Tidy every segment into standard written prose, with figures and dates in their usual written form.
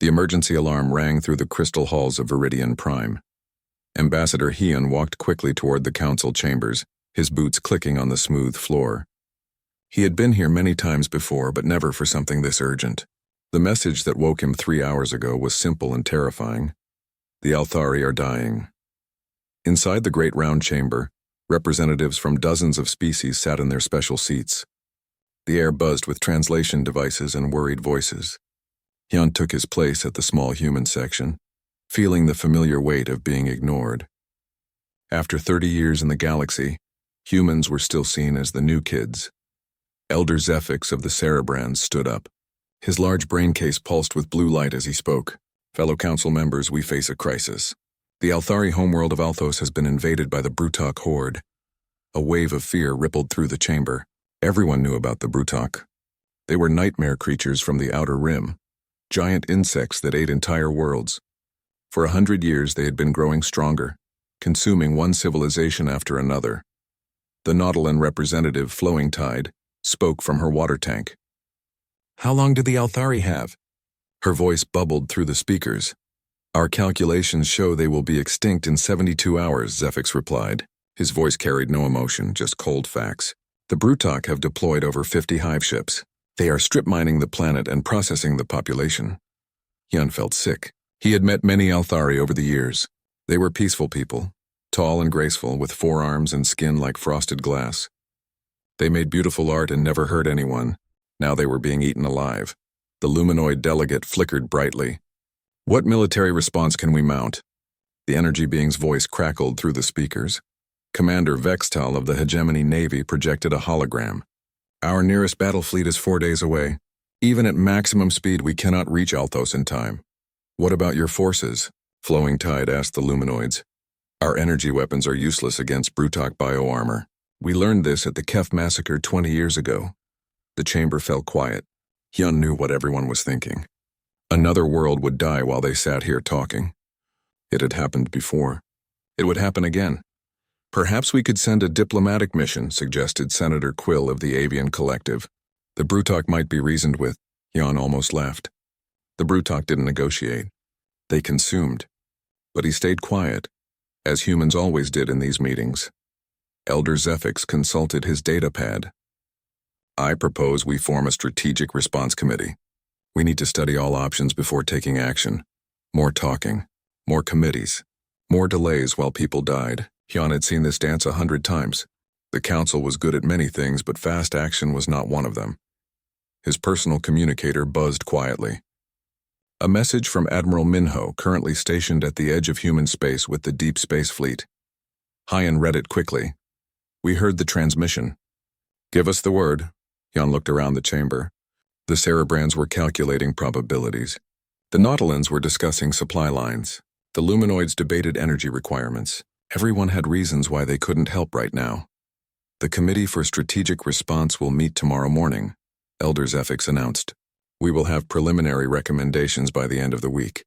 The emergency alarm rang through the crystal halls of Viridian Prime. Ambassador Hyun walked quickly toward the council chambers, his boots clicking on the smooth floor. He had been here many times before, but never for something this urgent. The message that woke him 3 hours ago was simple and terrifying. The Althari are dying. Inside the great round chamber, representatives from dozens of species sat in their special seats. The air buzzed with translation devices and worried voices. Hyun took his place at the small human section, feeling the familiar weight of being ignored. After 30 years in the galaxy, humans were still seen as the new kids. Elder Zephix of the Cerebrands stood up. His large brain case pulsed with blue light as he spoke. Fellow council members, we face a crisis. The Althari homeworld of Althos has been invaded by the Brutok horde. A wave of fear rippled through the chamber. Everyone knew about the Brutok. They were nightmare creatures from the Outer Rim, giant insects that ate entire worlds. For 100 years they had been growing stronger, consuming one civilization after another. The Nautolan representative, Flowing Tide, spoke from her water tank. How long do the Althari have? Her voice bubbled through the speakers. Our calculations show they will be extinct in 72 hours, Zephix replied. His voice carried no emotion, just cold facts. The Brutok have deployed over 50 hive ships. They are strip mining the planet and processing the population. Hyun felt sick. He had met many Althari over the years. They were peaceful people, tall and graceful, with forearms and skin like frosted glass. They made beautiful art and never hurt anyone. Now they were being eaten alive. The luminoid delegate flickered brightly. What military response can we mount? The energy being's voice crackled through the speakers. Commander Vextal of the Hegemony Navy projected a hologram. Our nearest battle fleet is 4 days away. Even at maximum speed, we cannot reach Althos in time. What about your forces? Flowing Tide asked the luminoids. Our energy weapons are useless against Brutok bioarmor. We learned this at the Kef massacre 20 years ago. The chamber fell quiet. Hyun knew what everyone was thinking. Another world would die while they sat here talking. It had happened before. It would happen again. Perhaps we could send a diplomatic mission, suggested Senator Quill of the Avian Collective. The Brutok might be reasoned with. Hyun almost laughed. The Brutok didn't negotiate. They consumed. But he stayed quiet, as humans always did in these meetings. Elder Zephix consulted his datapad. I propose we form a strategic response committee. We need to study all options before taking action. More talking, more committees, more delays while people died. Hyun had seen this dance 100 times. The council was good at many things, but fast action was not one of them. His personal communicator buzzed quietly. A message from Admiral Minho, currently stationed at the edge of human space with the Deep Space Fleet. Hyun read it quickly. We heard the transmission. Give us the word. Hyun looked around the chamber. The Cerebrands were calculating probabilities. The Nautilans were discussing supply lines. The Luminoids debated energy requirements. Everyone had reasons why they couldn't help right now. The Committee for Strategic Response will meet tomorrow morning, Elder Zephix announced. We will have preliminary recommendations by the end of the week.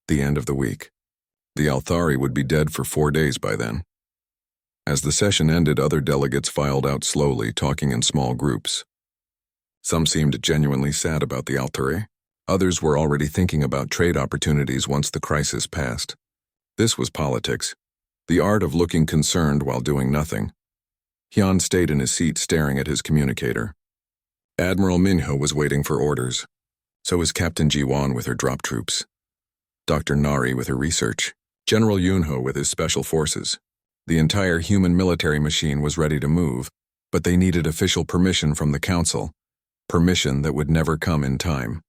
The end of the week. The Althari would be dead for 4 days by then. As the session ended, other delegates filed out slowly, talking in small groups. Some seemed genuinely sad about the Althari. Others were already thinking about trade opportunities once the crisis passed. This was politics. The art of looking concerned while doing nothing. Hyun stayed in his seat staring at his communicator. Admiral Minho was waiting for orders. So was Captain Ji-won with her drop troops. Dr. Nari with her research. General Yunho with his special forces. The entire human military machine was ready to move, but they needed official permission from the council. Permission that would never come in time.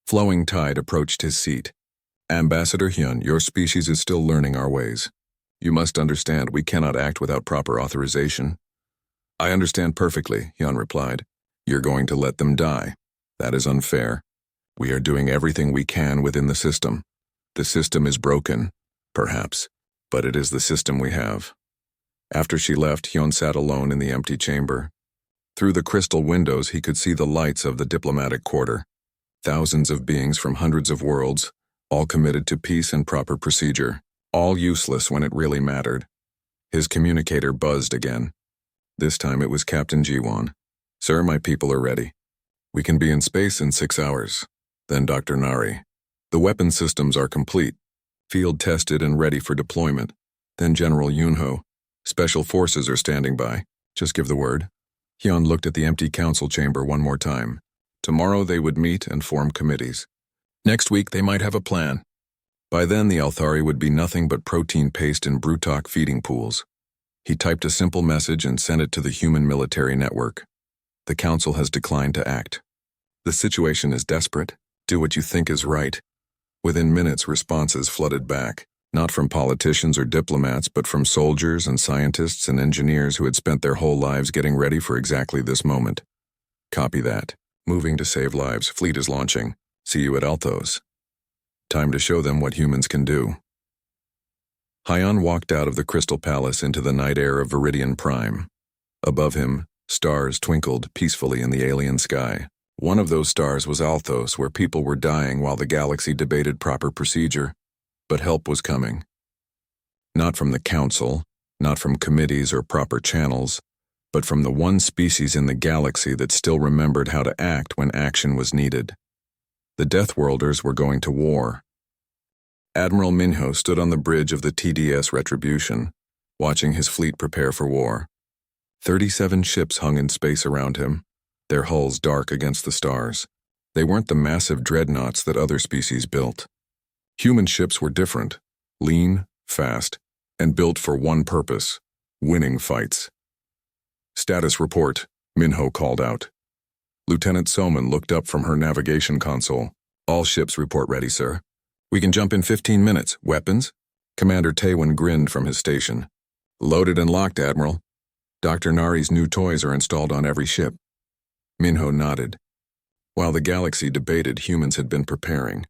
Flowing Tide approached his seat. Ambassador Hyun, your species is still learning our ways. You must understand we cannot act without proper authorization. I understand perfectly, Hyun replied. You're going to let them die. That is unfair. We are doing everything we can within the system. The system is broken, perhaps, but it is the system we have. After she left, Hyun sat alone in the empty chamber. Through the crystal windows, he could see the lights of the diplomatic quarter. Thousands of beings from hundreds of worlds, all committed to peace and proper procedure, all useless when it really mattered. His communicator buzzed again. This time it was Captain Ji-won. Sir, my people are ready. We can be in space in 6 hours. Then Dr. Nari. The weapon systems are complete, field tested and ready for deployment. Then General Yunho. Special forces are standing by. Just give the word. Hyun looked at the empty council chamber one more time. Tomorrow they would meet and form committees. Next week they might have a plan. By then the Althari would be nothing but protein paste in Brutok feeding pools. He typed a simple message and sent it to the human military network. The council has declined to act. The situation is desperate. Do what you think is right. Within minutes, responses flooded back, not from politicians or diplomats, but from soldiers and scientists and engineers who had spent their whole lives getting ready for exactly this moment. Copy that. Moving to save lives. Fleet is launching. See you at Althos. Time to show them what humans can do. Hyun walked out of the Crystal Palace into the night air of Viridian Prime. Above him, stars twinkled peacefully in the alien sky. One of those stars was Althos, where people were dying while the galaxy debated proper procedure. But help was coming. Not from the council, not from committees or proper channels, but from the one species in the galaxy that still remembered how to act when action was needed. The Deathworlders were going to war. Admiral Minho stood on the bridge of the TDS Retribution, watching his fleet prepare for war. 37 ships hung in space around him, their hulls dark against the stars. They weren't the massive dreadnoughts that other species built. Human ships were different, lean, fast, and built for one purpose: winning fights. Status report, Minho called out. Lieutenant Soman looked up from her navigation console. All ships report ready, sir. We can jump in 15 minutes. Weapons? Commander Taewon grinned from his station. Loaded and locked, Admiral. Dr. Nari's new toys are installed on every ship. Minho nodded. While the galaxy debated, humans had been preparing.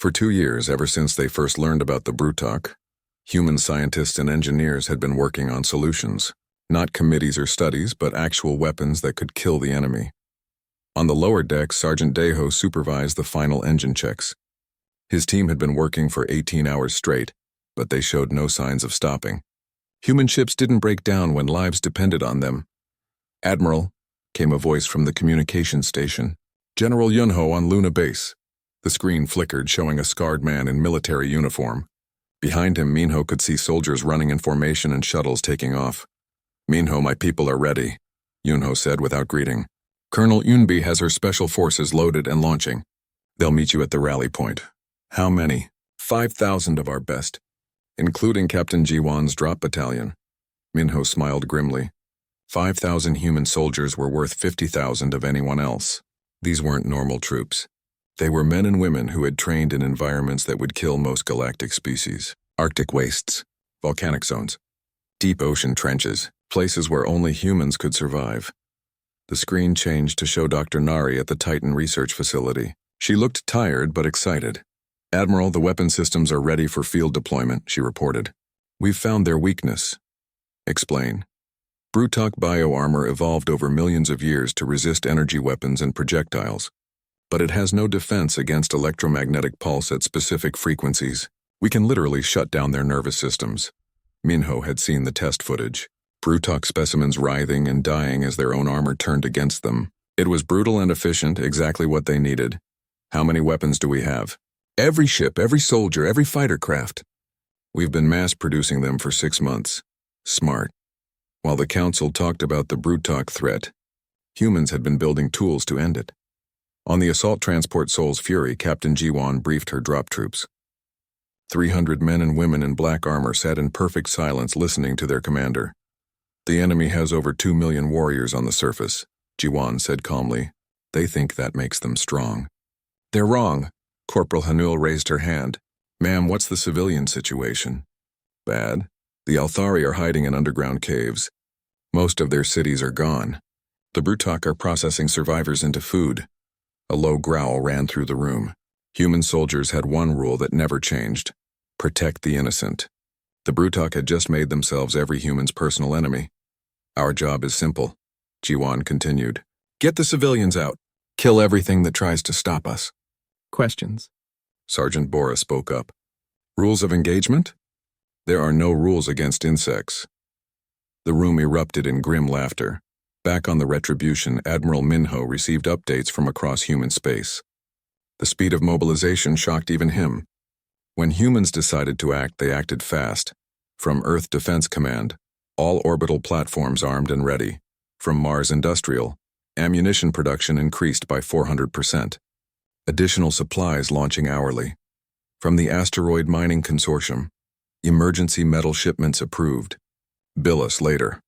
For 2 years, ever since they first learned about the Brutok, human scientists and engineers had been working on solutions. Not committees or studies, but actual weapons that could kill the enemy. On the lower deck, Sergeant Deho supervised the final engine checks. His team had been working for 18 hours straight, but they showed no signs of stopping. Human ships didn't break down when lives depended on them. Admiral, came a voice from the communications station. General Yunho on Luna Base. The screen flickered, showing a scarred man in military uniform. Behind him, Minho could see soldiers running in formation and shuttles taking off. Minho, my people are ready, Yunho said without greeting. Colonel Yunbi has her special forces loaded and launching. They'll meet you at the rally point. How many? 5,000 of our best, including Captain Jiwan's drop battalion. Minho smiled grimly. 5,000 human soldiers were worth 50,000 of anyone else. These weren't normal troops. They were men and women who had trained in environments that would kill most galactic species. Arctic wastes, volcanic zones, deep ocean trenches, places where only humans could survive. The screen changed to show Dr. Nari at the Titan research facility. She looked tired but excited. Admiral, the weapon systems are ready for field deployment, she reported. We've found their weakness. Explain. Brutok bioarmor evolved over millions of years to resist energy weapons and projectiles. But it has no defense against electromagnetic pulse at specific frequencies. We can literally shut down their nervous systems. Minho had seen the test footage. Brutok specimens writhing and dying as their own armor turned against them. It was brutal and efficient, exactly what they needed. How many weapons do we have? Every ship, every soldier, every fighter craft. We've been mass-producing them for 6 months. Smart. While the Council talked about the Brutok threat, humans had been building tools to end it. On the assault transport Soul's Fury, Captain Jiwan briefed her drop troops. 300 men and women in black armor sat in perfect silence listening to their commander. The enemy has over 2 million warriors on the surface, Jiwan said calmly. They think that makes them strong. They're wrong. Corporal Hanul raised her hand. Ma'am, what's the civilian situation? Bad. The Althari are hiding in underground caves. Most of their cities are gone. The Brutok are processing survivors into food. A low growl ran through the room. Human soldiers had one rule that never changed: protect the innocent. The Brutok had just made themselves every human's personal enemy. Our job is simple, Jiwan continued. Get the civilians out. Kill everything that tries to stop us. Questions? Sergeant Bora spoke up. Rules of engagement? There are no rules against insects. The room erupted in grim laughter. Back on the Retribution, Admiral Minho received updates from across human space. The speed of mobilization shocked even him. When humans decided to act, they acted fast. From Earth Defense Command, all orbital platforms armed and ready. From Mars Industrial, ammunition production increased by 400%. Additional supplies launching hourly. From the Asteroid Mining Consortium, emergency metal shipments approved. Bill us later.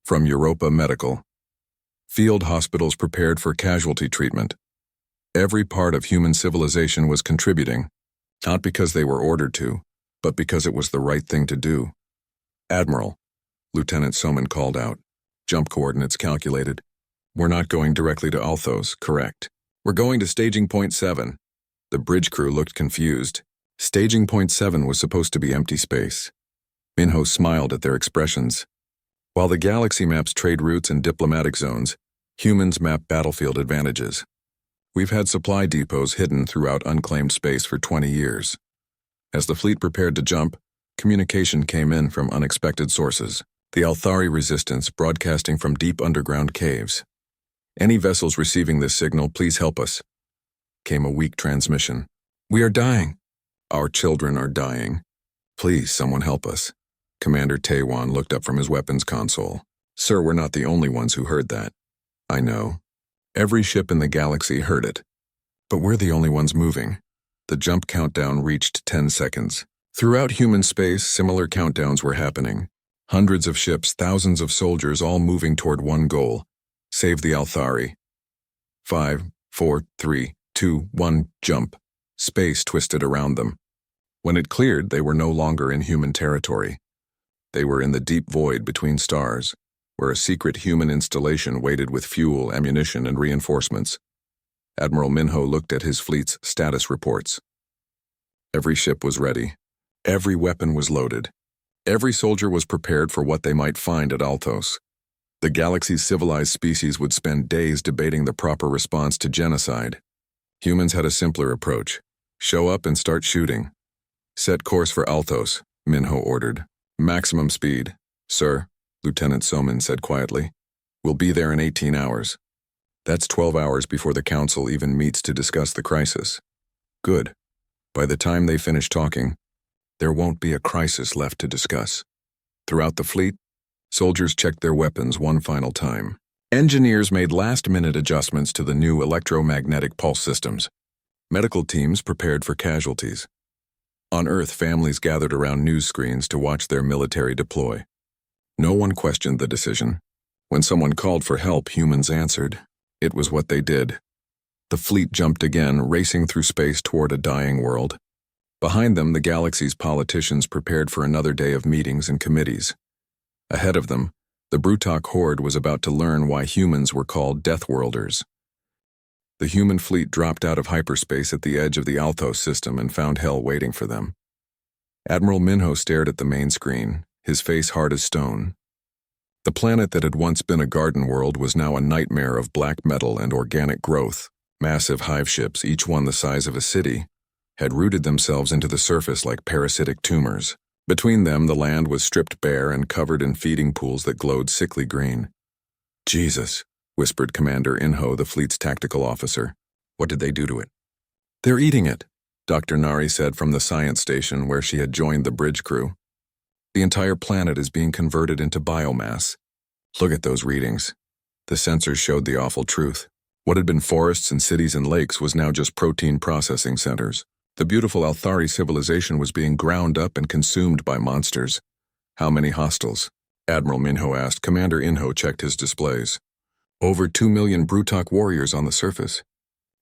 From Europa Medical, field hospitals prepared for casualty treatment. Every part of human civilization was contributing, not because they were ordered to, but because it was the right thing to do. Admiral, Lieutenant Soman called out. Jump coordinates calculated. We're not going directly to Althos, correct. We're going to staging point 7. The bridge crew looked confused. Staging point 7 was supposed to be empty space. Minho smiled at their expressions. While the galaxy maps trade routes and diplomatic zones, humans map battlefield advantages. We've had supply depots hidden throughout unclaimed space for 20 years. As the fleet prepared to jump, communication came in from unexpected sources. The Althari resistance broadcasting from deep underground caves. Any vessels receiving this signal, please help us. Came a weak transmission. We are dying. Our children are dying. Please, someone help us. Commander Taiwan looked up from his weapons console. Sir, we're not the only ones who heard that. I know. Every ship in the galaxy heard it. But we're the only ones moving. The jump countdown reached 10 seconds. Throughout human space, similar countdowns were happening. Hundreds of ships, thousands of soldiers, all moving toward one goal. Save the Althari. 5, 4, 3, 2, 1, jump. Space twisted around them. When it cleared, they were no longer in human territory. They were in the deep void between stars, where a secret human installation waited with fuel, ammunition, and reinforcements. Admiral Minho looked at his fleet's status reports. Every ship was ready. Every weapon was loaded. Every soldier was prepared for what they might find at Althos. The galaxy's civilized species would spend days debating the proper response to genocide. Humans had a simpler approach. Show up and start shooting. Set course for Althos, Minho ordered. Maximum speed. Sir, Lieutenant Soman said quietly. We'll be there in 18 hours. That's 12 hours before the Council even meets to discuss the crisis. Good. By the time they finish talking, there won't be a crisis left to discuss. Throughout the fleet, soldiers checked their weapons one final time. Engineers made last-minute adjustments to the new electromagnetic pulse systems. Medical teams prepared for casualties. On Earth, families gathered around news screens to watch their military deploy. No one questioned the decision. When someone called for help, humans answered. It was what they did. The fleet jumped again, racing through space toward a dying world. Behind them, the galaxy's politicians prepared for another day of meetings and committees. Ahead of them, the Brutok horde was about to learn why humans were called Deathworlders. The human fleet dropped out of hyperspace at the edge of the Althos system and found hell waiting for them. Admiral Minho stared at the main screen, his face hard as stone. The planet that had once been a garden world was now a nightmare of black metal and organic growth. Massive hive ships, each one the size of a city, had rooted themselves into the surface like parasitic tumors. Between them, the land was stripped bare and covered in feeding pools that glowed sickly green. Jesus, whispered Commander Inho, the fleet's tactical officer. What did they do to it? They're eating it, Dr. Nari said from the science station where she had joined the bridge crew. The entire planet is being converted into biomass. Look at those readings. The sensors showed the awful truth. What had been forests and cities and lakes was now just protein processing centers. The beautiful Althari civilization was being ground up and consumed by monsters. How many hostiles? Admiral Minho asked. Commander Inho checked his displays. Over 2 million Brutok warriors on the surface.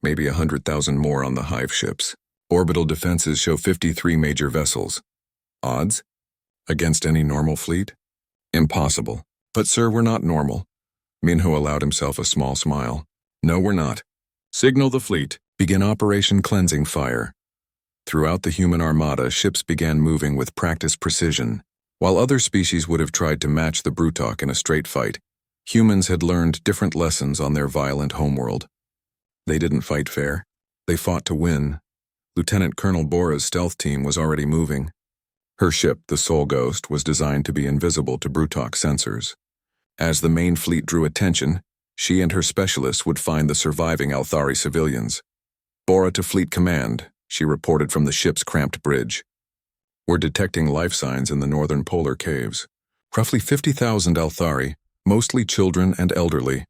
Maybe 100,000 more on the hive ships. Orbital defenses show 53 major vessels. Odds? Against any normal fleet? Impossible. But sir, we're not normal. Minho allowed himself a small smile. No, we're not. Signal the fleet. Begin Operation Cleansing Fire. Throughout the human armada, ships began moving with practiced precision. While other species would have tried to match the Brutok in a straight fight, humans had learned different lessons on their violent homeworld. They didn't fight fair. They fought to win. Lieutenant Colonel Bora's stealth team was already moving. Her ship, the Soul Ghost, was designed to be invisible to Brutok sensors. As the main fleet drew attention, she and her specialists would find the surviving Althari civilians. Bora to Fleet Command, she reported from the ship's cramped bridge. We're detecting life signs in the northern polar caves. Roughly 50,000 Althari, mostly children and elderly.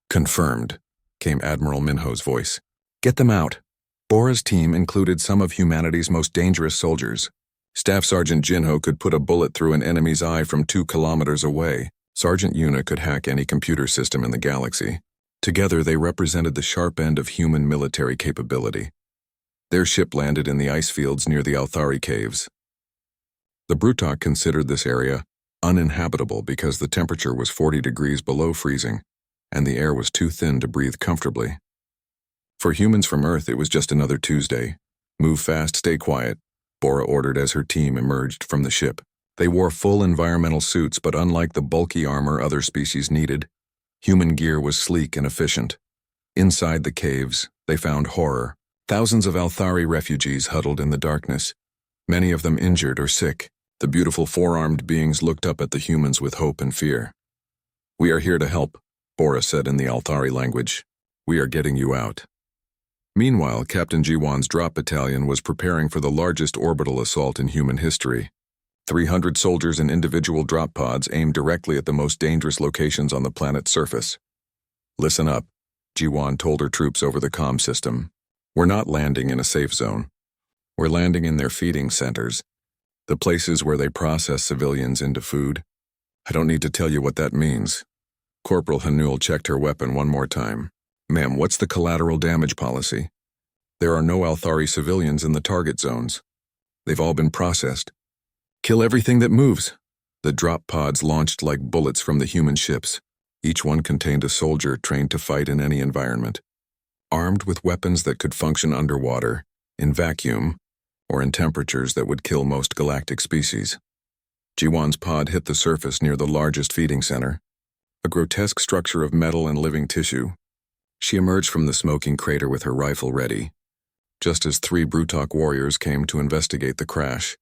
Confirmed, came Admiral Minho's voice. Get them out. Bora's team included some of humanity's most dangerous soldiers. Staff Sergeant Jinho could put a bullet through an enemy's eye from 2 kilometers away. Sergeant Yuna could hack any computer system in the galaxy. Together, they represented the sharp end of human military capability. Their ship landed in the ice fields near the Althari caves. The Brutok considered this area uninhabitable because the temperature was 40 degrees below freezing, and the air was too thin to breathe comfortably. For humans from Earth, it was just another Tuesday. Move fast, stay quiet, Bora ordered as her team emerged from the ship. They wore full environmental suits, but unlike the bulky armor other species needed, human gear was sleek and efficient. Inside the caves, they found horror. Thousands of Althari refugees huddled in the darkness, many of them injured or sick. The beautiful four-armed beings looked up at the humans with hope and fear. We are here to help, Bora said in the Althari language. We are getting you out. Meanwhile, Captain Jiwan's drop battalion was preparing for the largest orbital assault in human history. 300 soldiers in individual drop pods aimed directly at the most dangerous locations on the planet's surface. Listen up, Jiwan told her troops over the comm system. We're not landing in a safe zone. We're landing in their feeding centers, the places where they process civilians into food. I don't need to tell you what that means. Corporal Hanul checked her weapon one more time. Ma'am, what's the collateral damage policy? There are no Althari civilians in the target zones. They've all been processed. Kill everything that moves. The drop pods launched like bullets from the human ships. Each one contained a soldier trained to fight in any environment. Armed with weapons that could function underwater, in vacuum, or in temperatures that would kill most galactic species. Jiwan's pod hit the surface near the largest feeding center, a grotesque structure of metal and living tissue. She emerged from the smoking crater with her rifle ready, just as 3 Brutok warriors came to investigate the crash.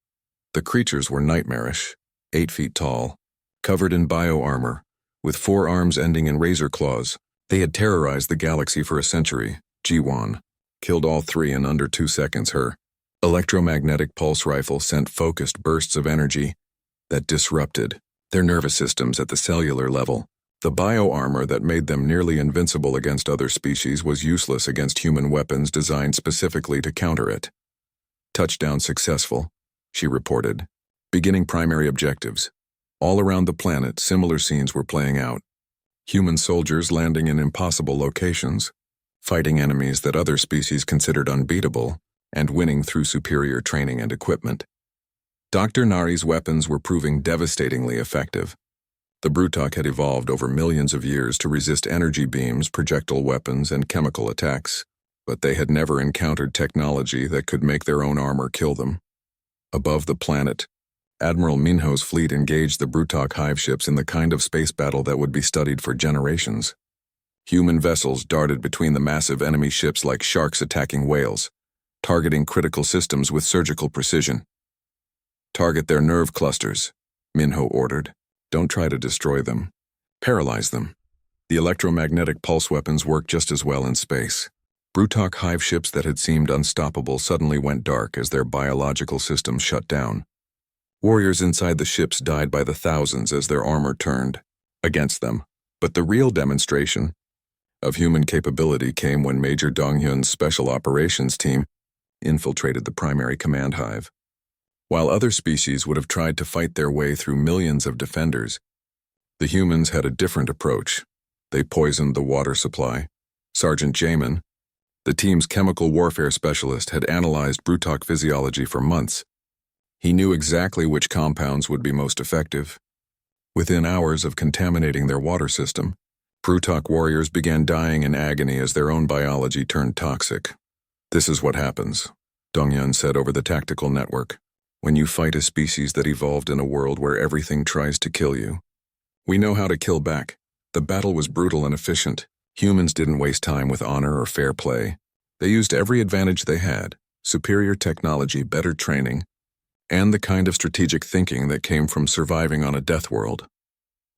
The creatures were nightmarish, 8 feet tall, covered in bio-armor, with 4 arms ending in razor claws. They had terrorized the galaxy for a century. Jiwan killed all 3 in under 2 seconds. Her electromagnetic pulse rifle sent focused bursts of energy that disrupted their nervous systems at the cellular level. The bio-armor that made them nearly invincible against other species was useless against human weapons designed specifically to counter it. Touchdown successful, she reported. Beginning primary objectives. All around the planet, similar scenes were playing out. Human soldiers landing in impossible locations, fighting enemies that other species considered unbeatable, and winning through superior training and equipment. Dr. Nari's weapons were proving devastatingly effective. The Brutok had evolved over millions of years to resist energy beams, projectile weapons, and chemical attacks, but they had never encountered technology that could make their own armor kill them. Above the planet, Admiral Minho's fleet engaged the Brutok hive ships in the kind of space battle that would be studied for generations. Human vessels darted between the massive enemy ships like sharks attacking whales, targeting critical systems with surgical precision. Target their nerve clusters, Minho ordered. Don't try to destroy them. Paralyze them. The electromagnetic pulse weapons work just as well in space. Brutok hive ships that had seemed unstoppable suddenly went dark as their biological systems shut down. Warriors inside the ships died by the thousands as their armor turned against them. But the real demonstration of human capability came when Major Donghyun's special operations team infiltrated the primary command hive. While other species would have tried to fight their way through millions of defenders, the humans had a different approach. They poisoned the water supply. Sergeant Jamin, the team's chemical warfare specialist, had analyzed Brutok physiology for months. He knew exactly which compounds would be most effective. Within hours of contaminating their water system, Brutok warriors began dying in agony as their own biology turned toxic. This is what happens, Donghyun said over the tactical network, when you fight a species that evolved in a world where everything tries to kill you. We know how to kill back. The battle was brutal and efficient. Humans didn't waste time with honor or fair play. They used every advantage they had, superior technology, better training, and the kind of strategic thinking that came from surviving on a death world.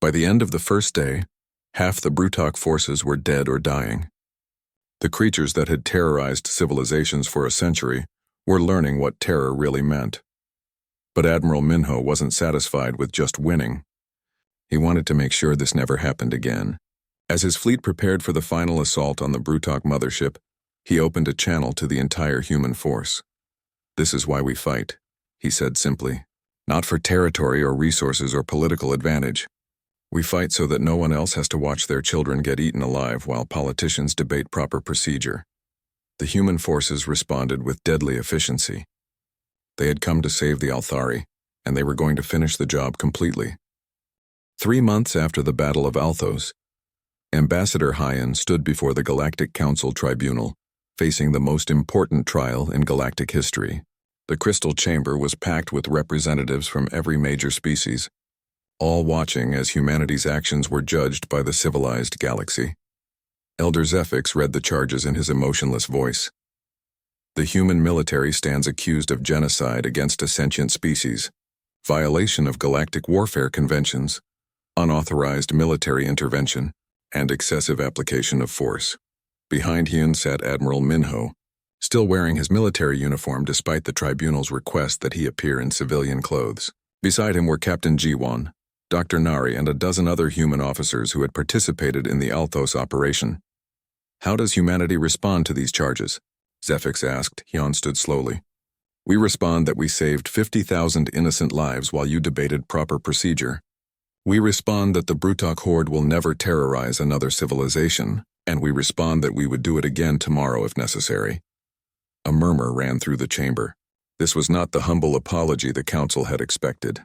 By the end of the first day, half the Brutok forces were dead or dying. The creatures that had terrorized civilizations for a century were learning what terror really meant. But Admiral Minho wasn't satisfied with just winning. He wanted to make sure this never happened again. As his fleet prepared for the final assault on the Brutok mothership, he opened a channel to the entire human force. "This is why we fight," he said simply. "Not for territory or resources or political advantage. We fight so that no one else has to watch their children get eaten alive while politicians debate proper procedure." The human forces responded with deadly efficiency. They had come to save the Althari, and they were going to finish the job completely. 3 months after the Battle of Althos, Ambassador Hyan stood before the Galactic Council Tribunal, facing the most important trial in galactic history. The crystal chamber was packed with representatives from every major species, all watching as humanity's actions were judged by the civilized galaxy. Elder Zephix read the charges in his emotionless voice. The human military stands accused of genocide against a sentient species, violation of galactic warfare conventions, unauthorized military intervention, and excessive application of force. Behind Hyun sat Admiral Minho, still wearing his military uniform despite the tribunal's request that he appear in civilian clothes. Beside him were Captain Jiwon, Dr. Nari, and a dozen other human officers who had participated in the Althos operation. "How does humanity respond to these charges?" Zephix asked. Hyun stood slowly. "We respond that we saved 50,000 innocent lives while you debated proper procedure. We respond that the Brutok Horde will never terrorize another civilization, and we respond that we would do it again tomorrow if necessary." A murmur ran through the chamber. This was not the humble apology the council had expected.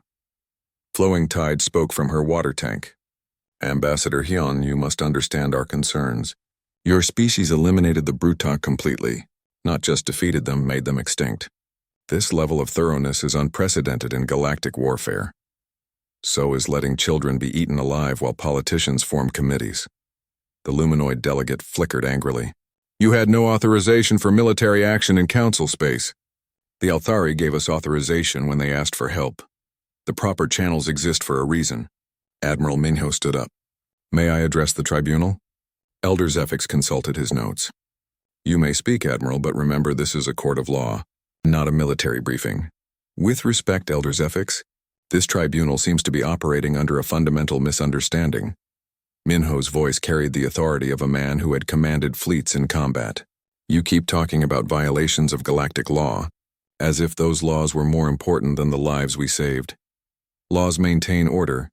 Flowing Tide spoke from her water tank. "Ambassador Hyun, you must understand our concerns. Your species eliminated the Brutok completely, not just defeated them, made them extinct. This level of thoroughness is unprecedented in galactic warfare. So is letting children be eaten alive while politicians form committees." The luminoid delegate flickered angrily. "You had no authorization for military action in council space. The Althari gave us authorization when they asked for help. The proper channels exist for a reason." Admiral Minho stood up. "May I address the tribunal?" Elder Zephix consulted his notes. "You may speak, Admiral, but remember this is a court of law, not a military briefing. With respect, Elder Zephix, this tribunal seems to be operating under a fundamental misunderstanding." Minho's voice carried the authority of a man who had commanded fleets in combat. "You keep talking about violations of galactic law, as if those laws were more important than the lives we saved. Laws maintain order.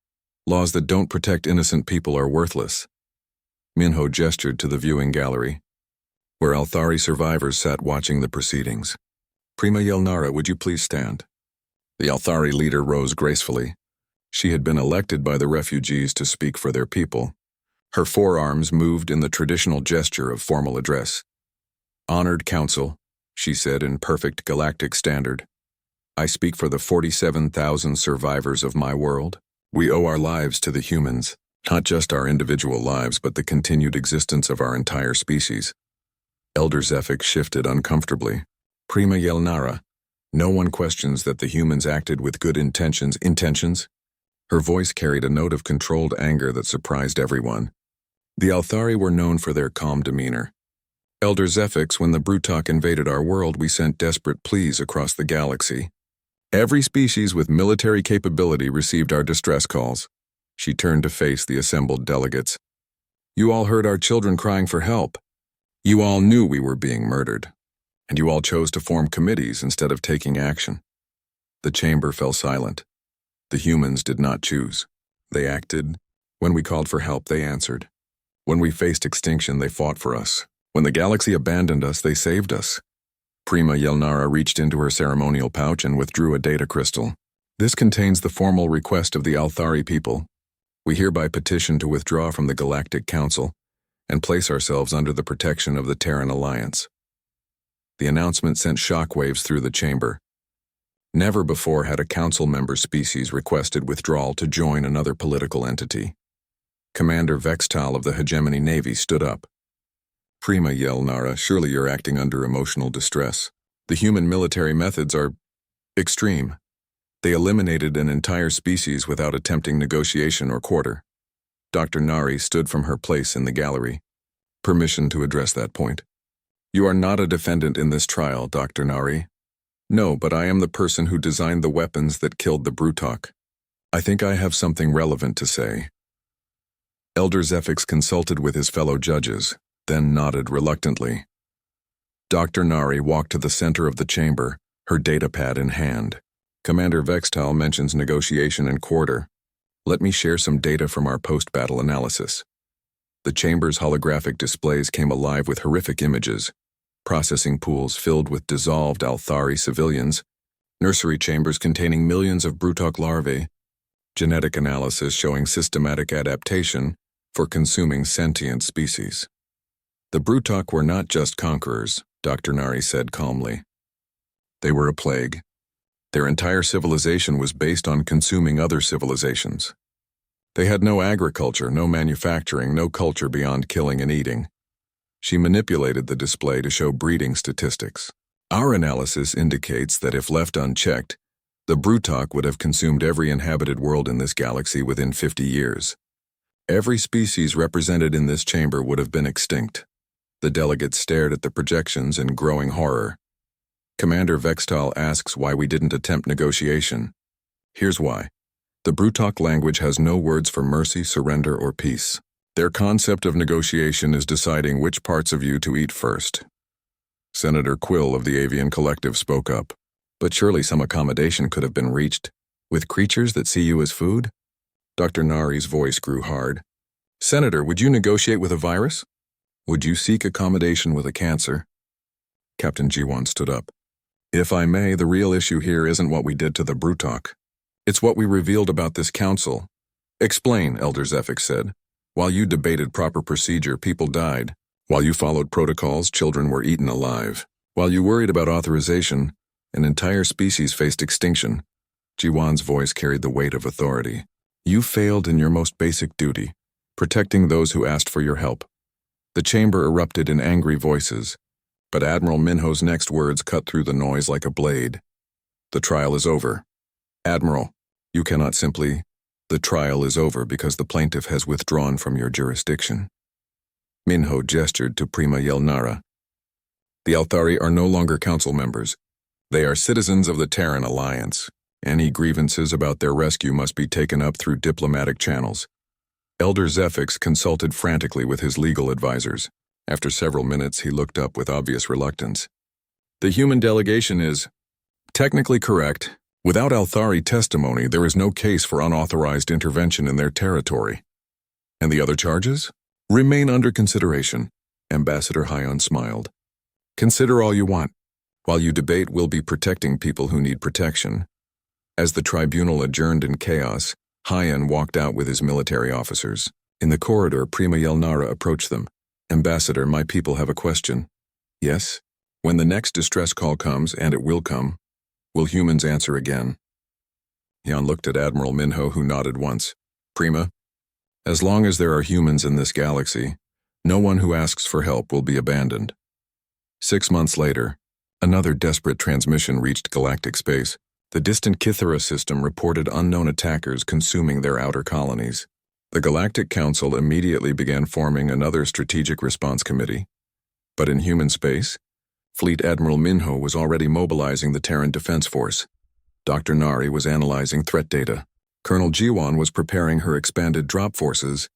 Laws that don't protect innocent people are worthless." Minho gestured to the viewing gallery, where Althari survivors sat watching the proceedings. "Prima Yelnara, would you please stand?" The Althari leader rose gracefully. She had been elected by the refugees to speak for their people. Her forearms moved in the traditional gesture of formal address. "Honored Council," she said in perfect galactic standard, "I speak for the 47,000 survivors of my world. We owe our lives to the humans, not just our individual lives, but the continued existence of our entire species." Elder Zephix shifted uncomfortably. "Prima Yelnara, no one questions that the humans acted with good intentions." Intentions? Her voice carried a note of controlled anger that surprised everyone. "The Althari were known for their calm demeanor. Elder Zephix, when the Brutok invaded our world, we sent desperate pleas across the galaxy. Every species with military capability received our distress calls." She turned to face the assembled delegates. "You all heard our children crying for help. You all knew we were being murdered. And you all chose to form committees instead of taking action." The chamber fell silent. The humans did not choose. They acted. When we called for help, they answered. When we faced extinction, they fought for us. When the galaxy abandoned us, they saved us. Prima Yelnara reached into her ceremonial pouch and withdrew a data crystal. "This contains the formal request of the Althari people. We hereby petition to withdraw from the Galactic Council and place ourselves under the protection of the Terran Alliance." The announcement sent shockwaves through the chamber. Never before had a council member species requested withdrawal to join another political entity. Commander Vextal of the Hegemony Navy stood up. "Prima Yelnara, surely you're acting under emotional distress. The human military methods are extreme. They eliminated an entire species without attempting negotiation or quarter." Dr. Nari stood from her place in the gallery. "Permission to address that point." You are not a defendant in this trial, Dr. Nari. No, but I am the person who designed the weapons that killed the Brutok. I think I have something relevant to say. Elder Zephyx consulted with his fellow judges, then nodded reluctantly. Dr. Nari walked to the center of the chamber, her datapad in hand. Commander Vextal mentions negotiation and quarter. Let me share some data from our post-battle analysis. The chamber's holographic displays came alive with horrific images. Processing pools filled with dissolved Althari civilians, nursery chambers containing millions of Brutok larvae, genetic analysis showing systematic adaptation for consuming sentient species. The Brutok were not just conquerors, Dr. Nari said calmly. They were a plague. Their entire civilization was based on consuming other civilizations. They had no agriculture, no manufacturing, no culture beyond killing and eating. She manipulated the display to show breeding statistics. Our analysis indicates that if left unchecked, the Brutok would have consumed every inhabited world in this galaxy within 50 years. Every species represented in this chamber would have been extinct. The delegates stared at the projections in growing horror. Commander Vextal asks why we didn't attempt negotiation. Here's why. The Brutok language has no words for mercy, surrender, or peace. Their concept of negotiation is deciding which parts of you to eat first. Senator Quill of the Avian Collective spoke up. But surely some accommodation could have been reached. With creatures that see you as food? Dr. Nari's voice grew hard. Senator, would you negotiate with a virus? Would you seek accommodation with a cancer? Captain Jiwan stood up. If I may, the real issue here isn't what we did to the Brutok. It's what we revealed about this council. Explain, Elder Zephyx said. While you debated proper procedure, people died. While you followed protocols, children were eaten alive. While you worried about authorization, an entire species faced extinction. Jiwan's voice carried the weight of authority. You failed in your most basic duty, protecting those who asked for your help. The chamber erupted in angry voices, but Admiral Minho's next words cut through the noise like a blade. The trial is over. Admiral, you cannot simply... The trial is over because the plaintiff has withdrawn from your jurisdiction. Minho gestured to Prima Yelnara. The Althari are no longer council members. They are citizens of the Terran Alliance. Any grievances about their rescue must be taken up through diplomatic channels. Elder Zephyx consulted frantically with his legal advisors. After several minutes, he looked up with obvious reluctance. The human delegation is technically correct. Without Althari testimony, there is no case for unauthorized intervention in their territory. And the other charges? Remain under consideration. Ambassador Hyon smiled. Consider all you want. While you debate, we'll be protecting people who need protection. As the tribunal adjourned in chaos, Hyon walked out with his military officers. In the corridor, Prima Yelnara approached them. Ambassador, my people have a question. Yes? When the next distress call comes, and it will come, will humans answer again? Hyon looked at Admiral Minho, who nodded once. Prima, as long as there are humans in this galaxy, no one who asks for help will be abandoned. 6 months later, another desperate transmission reached galactic space. The distant Kythera system reported unknown attackers consuming their outer colonies. The Galactic Council immediately began forming another strategic response committee. But in human space, Fleet Admiral Minho was already mobilizing the Terran Defense Force. Dr. Nari was analyzing threat data. Colonel Jiwan was preparing her expanded drop forces,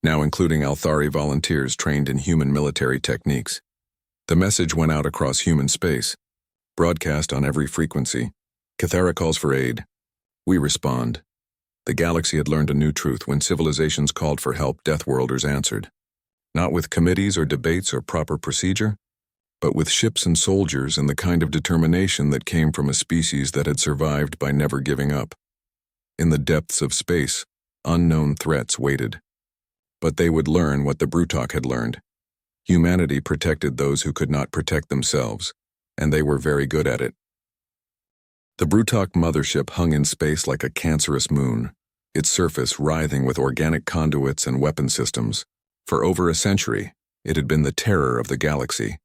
now including Althari volunteers trained in human military techniques. The message went out across human space, broadcast on every frequency. Kythera calls for aid. We respond. The galaxy had learned a new truth. When civilizations called for help, Deathworlders answered. Not with committees or debates or proper procedure, but with ships and soldiers and the kind of determination that came from a species that had survived by never giving up. In the depths of space, unknown threats waited. But they would learn what the Brutok had learned. Humanity protected those who could not protect themselves, and they were very good at it. The Brutok mothership hung in space like a cancerous moon, its surface writhing with organic conduits and weapon systems. For over a century, it had been the terror of the galaxy,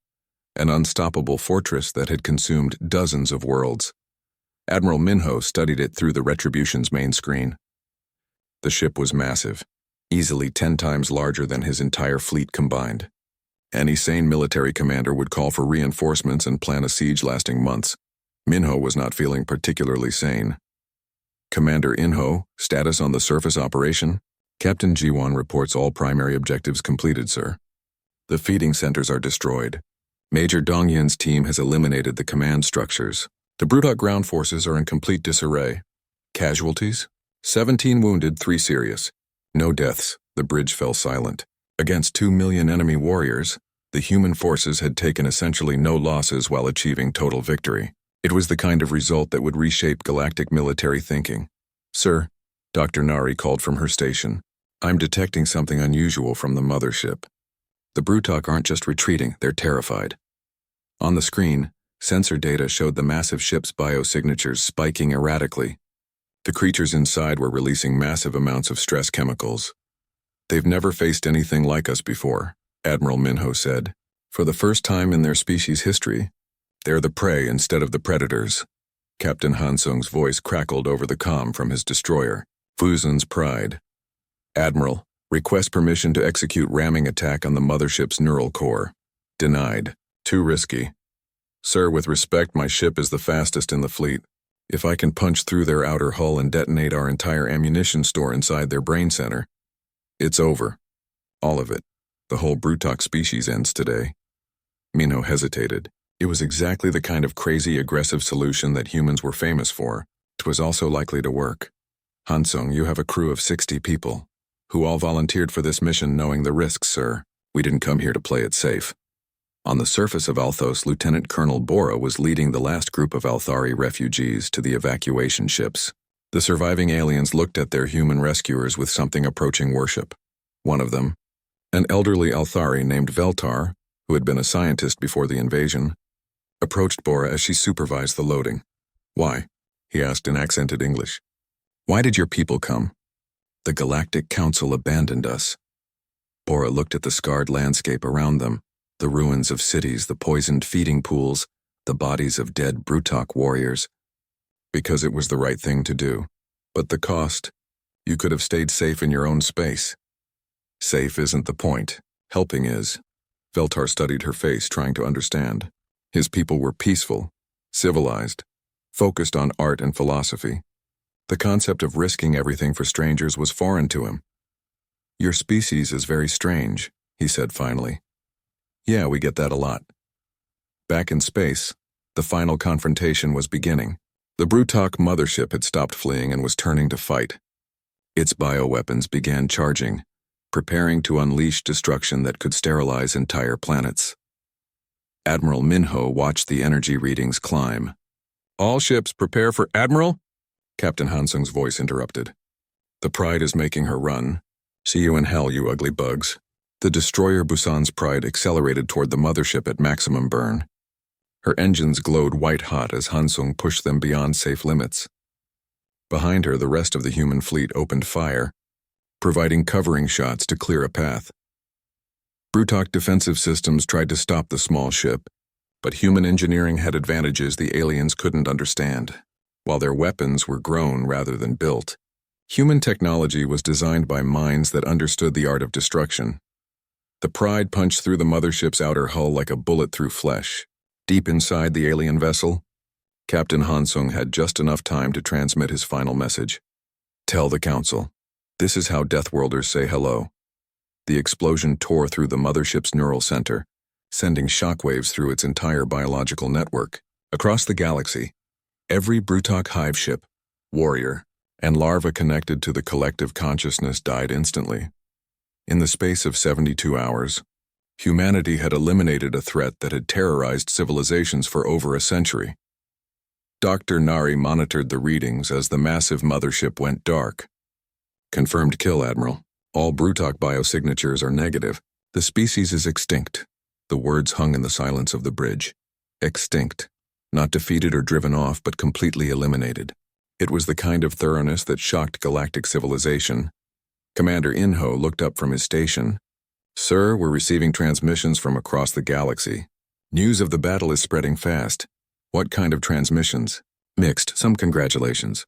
an unstoppable fortress that had consumed dozens of worlds. Admiral Minho studied it through the Retribution's main screen. The ship was massive, easily 10 times larger than his entire fleet combined. Any sane military commander would call for reinforcements and plan a siege lasting months. Minho was not feeling particularly sane. Commander Inho, status on the surface operation? Captain Jiwan reports all primary objectives completed, sir. The feeding centers are destroyed. Major Dongyin's team has eliminated the command structures. The Brutok ground forces are in complete disarray. Casualties? 17 wounded, 3 serious. No deaths. The bridge fell silent. Against 2 million enemy warriors, the human forces had taken essentially no losses while achieving total victory. It was the kind of result that would reshape galactic military thinking. Sir, Dr. Nari called from her station. I'm detecting something unusual from the mothership. The Brutok aren't just retreating, they're terrified. On the screen, sensor data showed the massive ship's biosignatures spiking erratically. The creatures inside were releasing massive amounts of stress chemicals. They've never faced anything like us before, Admiral Minho said. For the first time in their species' history, they're the prey instead of the predators. Captain Hansung's voice crackled over the comm from his destroyer, Fuzen's Pride. Admiral, request permission to execute ramming attack on the mothership's neural core. Denied. Too risky. Sir, with respect, my ship is the fastest in the fleet. If I can punch through their outer hull and detonate our entire ammunition store inside their brain center, it's over. All of it. The whole Brutok species ends today. Minho hesitated. It was exactly the kind of crazy, aggressive solution that humans were famous for. It was also likely to work. Hansung, you have a crew of 60 people, who all volunteered for this mission knowing the risks, sir. We didn't come here to play it safe. On the surface of Althos, Lieutenant Colonel Bora was leading the last group of Althari refugees to the evacuation ships. The surviving aliens looked at their human rescuers with something approaching worship. One of them, an elderly Althari named Veltar, who had been a scientist before the invasion, approached Bora as she supervised the loading. Why? He asked in accented English. Why did your people come? The Galactic Council abandoned us. Bora looked at the scarred landscape around them, the ruins of cities, the poisoned feeding pools, the bodies of dead Brutok warriors. Because it was the right thing to do. But the cost? You could have stayed safe in your own space. Safe isn't the point. Helping is. Veltar studied her face, trying to understand. His people were peaceful, civilized, focused on art and philosophy. The concept of risking everything for strangers was foreign to him. Your species is very strange, he said finally. Yeah, we get that a lot. Back in space, the final confrontation was beginning. The Brutok mothership had stopped fleeing and was turning to fight. Its bioweapons began charging, preparing to unleash destruction that could sterilize entire planets. Admiral Minho watched the energy readings climb. All ships prepare for Admiral? Captain Hansung's voice interrupted. The Pride is making her run. See you in hell, you ugly bugs. The destroyer Busan's Pride accelerated toward the mothership at maximum burn. Her engines glowed white-hot as Hansung pushed them beyond safe limits. Behind her, the rest of the human fleet opened fire, providing covering shots to clear a path. Brutok defensive systems tried to stop the small ship, but human engineering had advantages the aliens couldn't understand. While their weapons were grown rather than built, human technology was designed by minds that understood the art of destruction. The Pride punched through the mothership's outer hull like a bullet through flesh. Deep inside the alien vessel, Captain Hansung had just enough time to transmit his final message. Tell the Council. This is how Deathworlders say hello. The explosion tore through the mothership's neural center, sending shockwaves through its entire biological network. Across the galaxy, every Brutok hive ship, warrior, and larva connected to the collective consciousness died instantly. In the space of 72 hours, humanity had eliminated a threat that had terrorized civilizations for over a century. Dr. Nari monitored the readings as the massive mothership went dark. Confirmed kill, Admiral. All Brutok biosignatures are negative. The species is extinct. The words hung in the silence of the bridge. Extinct. Not defeated or driven off, but completely eliminated. It was the kind of thoroughness that shocked galactic civilization. Commander Inho looked up from his station. Sir, we're receiving transmissions from across the galaxy. News of the battle is spreading fast. What kind of transmissions? Mixed, some congratulations.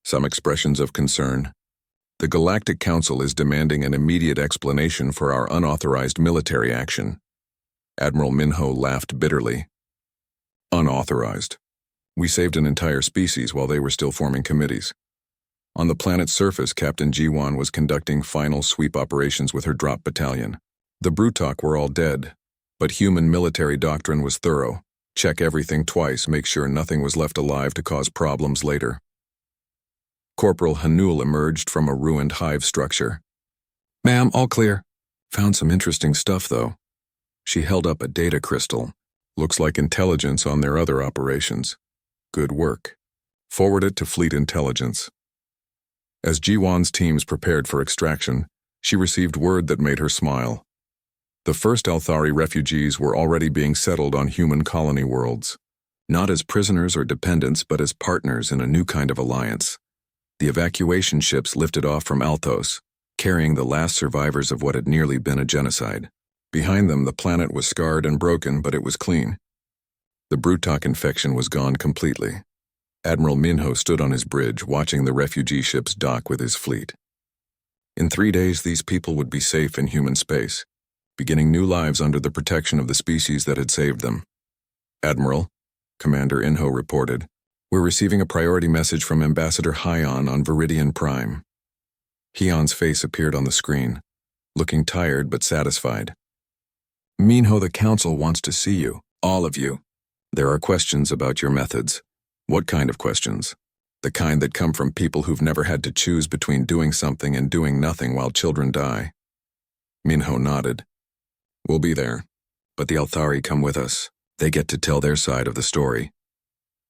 Some expressions of concern. The Galactic Council is demanding an immediate explanation for our unauthorized military action. Admiral Minho laughed bitterly. Unauthorized. We saved an entire species while they were still forming committees. On the planet's surface, Captain Jiwan was conducting final sweep operations with her drop battalion. The Brutok were all dead, but human military doctrine was thorough. Check everything twice, make sure nothing was left alive to cause problems later. Corporal Hanul emerged from a ruined hive structure. "Ma'am, all clear." "Found some interesting stuff, though." She held up a data crystal. "Looks like intelligence on their other operations. Good work. Forward it to Fleet Intelligence." As Jiwan's teams prepared for extraction, she received word that made her smile. The first Althari refugees were already being settled on human colony worlds, not as prisoners or dependents, but as partners in a new kind of alliance. The evacuation ships lifted off from Althos, carrying the last survivors of what had nearly been a genocide. Behind them, the planet was scarred and broken, but it was clean. The Brutok infection was gone completely. Admiral Minho stood on his bridge, watching the refugee ships dock with his fleet. In 3 days, these people would be safe in human space, beginning new lives under the protection of the species that had saved them. "Admiral," Commander Inho reported, "we're receiving a priority message from Ambassador Hyon on Viridian Prime." Hyon's face appeared on the screen, looking tired but satisfied. "Minho, the Council wants to see you, all of you. There are questions about your methods." "What kind of questions?" "The kind that come from people who've never had to choose between doing something and doing nothing while children die." Minho nodded. "We'll be there, but the Althari come with us. They get to tell their side of the story."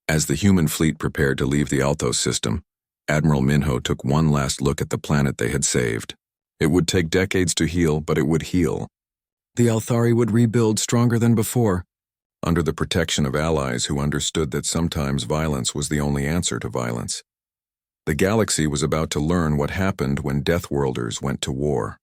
As the human fleet prepared to leave the Althos system, Admiral Minho took one last look at the planet they had saved. It would take decades to heal, but it would heal. The Althari would rebuild stronger than before, under the protection of allies who understood that sometimes violence was the only answer to violence. The galaxy was about to learn what happened when Deathworlders went to war.